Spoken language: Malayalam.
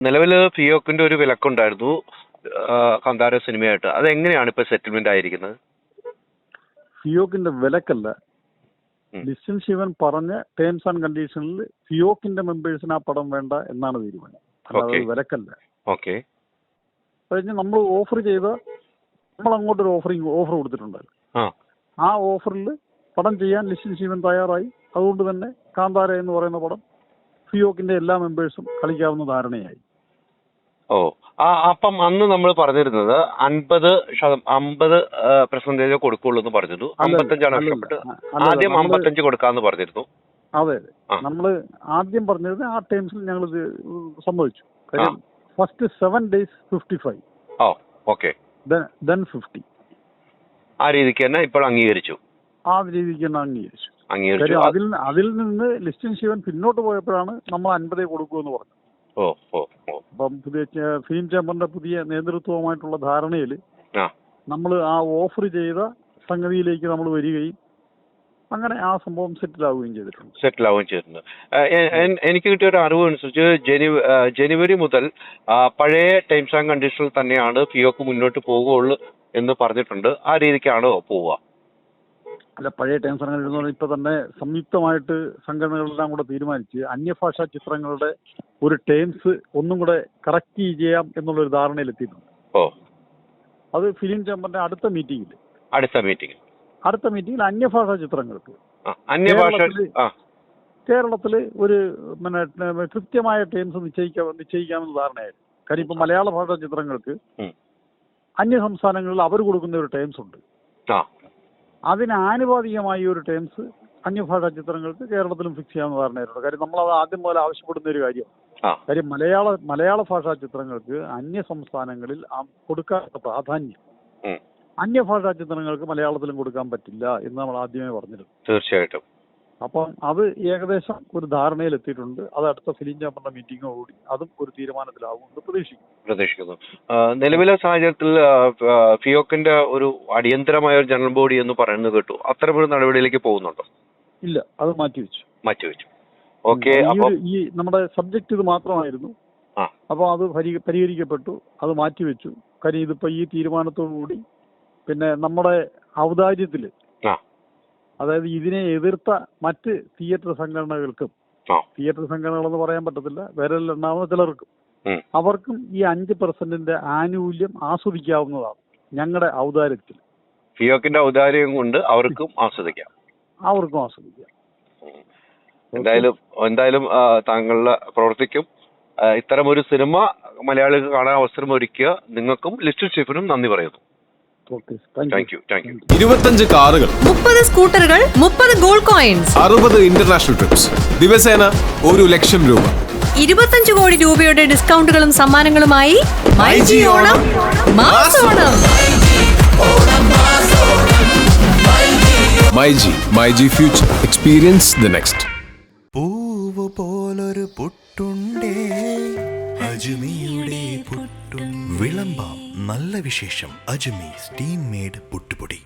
നിലവിൽ ഫിയോക്കിന്റെ ഒരു വിലക്കുണ്ടായിരുന്നു കാന്താര സിനിമയായിട്ട്. അതെങ്ങനെയാണ് ഇപ്പൊ സെറ്റിൽമെന്റ് ആയിരിക്കുന്നത്? ഫിയോക്കിന്റെ വിലക്കല്ല, ലിസ്റ്റൻ ശിവൻ പറഞ്ഞ ടേംസ് ആൻഡ് കണ്ടീഷനിൽ ഫിയോക്കിന്റെ മെമ്പേഴ്സിന് ആ പടം വേണ്ട എന്നാണ് തീരുമാനം, അല്ലാതെ വിലക്കല്ല. ഓക്കെ. കഴിഞ്ഞ് നമ്മൾ ഓഫർ ചെയ്ത, നമ്മൾ അങ്ങോട്ടൊരു ഓഫർ കൊടുത്തിട്ടുണ്ടായിരുന്നു. ആ ഓഫറിൽ പടം ചെയ്യാൻ ലിസ്റ്റൻ ശിവൻ തയ്യാറായി. അതുകൊണ്ട് തന്നെ കാന്താര എന്ന് പറയുന്ന പടം ഫിയോക്കിന്റെ എല്ലാ മെമ്പേഴ്സും കളിക്കാവുന്ന ധാരണയായി. അപ്പം അന്ന് നമ്മൾ പറഞ്ഞിരുന്നത് 50% കൊടുക്കുള്ളൂ എന്ന് പറഞ്ഞിരുന്നു. 55 നഷ്ടപ്പെട്ട് ആദ്യം 55 കൊടുക്കാന്ന് പറഞ്ഞിരുന്നു. അതെ, നമ്മള് ആദ്യം പറഞ്ഞത് ആ ടൈംസിൽ ഞങ്ങൾ സമ്മതിച്ചു. First 7 days 55, then 50. ആ രീതിക്ക് തന്നെ ഇപ്പോൾ അംഗീകരിച്ചു. ആ രീതിക്ക് തന്നെ അംഗീകരിച്ചു. അതിൽ നിന്ന് ലിസ്റ്റൻ ശിവൻ പിന്നോട്ട് പോയപ്പോഴാണ് നമ്മൾ 50 കൊടുക്കുമെന്ന് പറഞ്ഞത്. അപ്പം പുതിയ ഫിലിം ചേംബറിന്റെ പുതിയ നേതൃത്വവുമായിട്ടുള്ള ധാരണയിൽ നമ്മൾ ആ ഓഫർ ചെയ്ത സംഗതിയിലേക്ക് നമ്മൾ വരികയും അങ്ങനെ ആ സംഭവം സെറ്റിൽ ആവുകയും ചെയ്തിട്ടുണ്ട്. എനിക്ക് കിട്ടിയ ഒരു അറിവ് അനുസരിച്ച് ജനുവരി മുതൽ പഴയ ടൈംസ് ആൻഡ് കണ്ടീഷനിൽ തന്നെയാണ് ഫിയോക്ക് മുന്നോട്ട് പോകുകയുള്ളൂ എന്ന് പറഞ്ഞിട്ടുണ്ട്. ആ രീതിക്കാണോ പോവുക? അല്ല, പഴയ ടൈംസ് ആൻഡ് കണ്ടീഷൻ ഇപ്പൊ തന്നെ സംയുക്തമായിട്ട് സംഘടനകളെല്ലാം കൂടെ തീരുമാനിച്ച് അന്യഭാഷാ ചിത്രങ്ങളുടെ ഒരു ടേംസ് ഒന്നും കൂടെ കറക്റ്റ് ചെയ്യാം എന്നുള്ളൊരു ധാരണയിലെത്തിയിട്ടുണ്ട്. അത് ഫിലിം ചേംബറിന്റെ അടുത്ത മീറ്റിംഗിൽ അന്യഭാഷാ ചിത്രങ്ങൾക്ക് കേരളത്തില് ഒരു കൃത്യമായ ടേംസ് നിശ്ചയിക്കാമെന്ന് ധാരണയായിരുന്നു. കാര്യം ഇപ്പൊ മലയാള ഭാഷാ ചിത്രങ്ങൾക്ക് അന്യ സംസ്ഥാനങ്ങളിൽ അവർ കൊടുക്കുന്ന ഒരു ടേംസ് ഉണ്ട്. അതിന് ആനുപാതികമായി ഒരു ടേംസ് അന്യഭാഷാ ചിത്രങ്ങൾക്ക് കേരളത്തിലും ഫിക്സ് ചെയ്യാമെന്ന് ധാരണയായിട്ടുണ്ട്. കാര്യം നമ്മളത് ആദ്യം മുതൽ ആവശ്യപ്പെടുന്ന ഒരു കാര്യമാണ്. കാര്യം മലയാള ഭാഷാ ചിത്രങ്ങൾക്ക് അന്യ സംസ്ഥാനങ്ങളിൽ കൊടുക്കാത്ത പ്രാധാന്യം അന്യഭാഷാ ചിത്രങ്ങൾക്ക് മലയാളത്തിലും കൊടുക്കാൻ പറ്റില്ല എന്ന് നമ്മൾ ആദ്യമേ പറഞ്ഞിരുന്നു. തീർച്ചയായിട്ടും. അപ്പം അത് ഏകദേശം ഒരു ധാരണയിലെത്തിയിട്ടുണ്ട്. അത് അടുത്ത ഫിലിം ചേംബറിന്റെ മീറ്റിംഗോടുകൂടി അതും ഒരു തീരുമാനത്തിലാവുമെന്ന് പ്രതീക്ഷിക്കുന്നു. നിലവിലെ സാഹചര്യത്തിൽ ഫിയോക്കിന്റെ ഒരു അടിയന്തരമായ ഒരു ജനറൽ ബോഡി എന്ന് പറയുന്നത് കേട്ടു. അത്തരമൊരു നടപടിയിലേക്ക് പോകുന്നുണ്ടോ? ഇല്ല, അത് മാറ്റിവെച്ചു. ഓക്കെ. ഈ നമ്മുടെ സബ്ജക്ട് ഇത് മാത്രമായിരുന്നു. അപ്പോൾ അത് പരിഹരിക്കപ്പെട്ടു, അത് മാറ്റിവെച്ചു. കാര്യം ഇതിപ്പോ ഈ തീരുമാനത്തോടുകൂടി പിന്നെ നമ്മുടെ ഔദാര്യത്തില്, അതായത് ഇതിനെ എതിർത്ത മറ്റ് തിയേറ്റർ സംഘടനകൾക്കും, തിയേറ്റർ സംഘടനകളെന്ന് പറയാൻ പറ്റത്തില്ല, വിരലിലെണ്ണാവുന്ന ചിലർക്കും, അവർക്കും ഈ 5% ആനുകൂല്യം ആസ്വദിക്കാവുന്നതാണ് ഞങ്ങളുടെ ഔദാര്യത്തിൽ. ഫിയോക്കിന്റെ ഔദാര്യം കൊണ്ട് അവർക്കും ആസ്വദിക്കാം. എന്തായാലും താങ്കളുടെ പ്രവർത്തിക്കും ഇത്തരം ഒരു സിനിമ മലയാളികൾക്ക് കാണാൻ അവസരം ഒരുക്കിയ നിങ്ങൾക്കും ലിസ്റ്റൻ ശിവനും നന്ദി പറയുന്നു. Thank you. 25 കാറുകൾ, 30 സ്കൂട്ടറുകൾ, 30 ഗോൾഡ് കോയിൻസ്, 60 ഇന്റർനാഷണൽ ട്രിപ്സ്, ദിവസേന 1 ലക്ഷം രൂപ, 25 കോടി രൂപയുടെ ഡിസ്കൗണ്ടുകളും സമ്മാനങ്ങളുമായി മൈജി ഓണം മാസോണം. MyG future, experience the next. പൂവ് പോലൊരു പുട്ടുണ്ടേ അജ്മിയുടെ പുട്ടും വിളമ്പാം നല്ല വിശേഷം. അജ്മി സ്റ്റീം മെയ്ഡ് പുട്ടുപൊടി.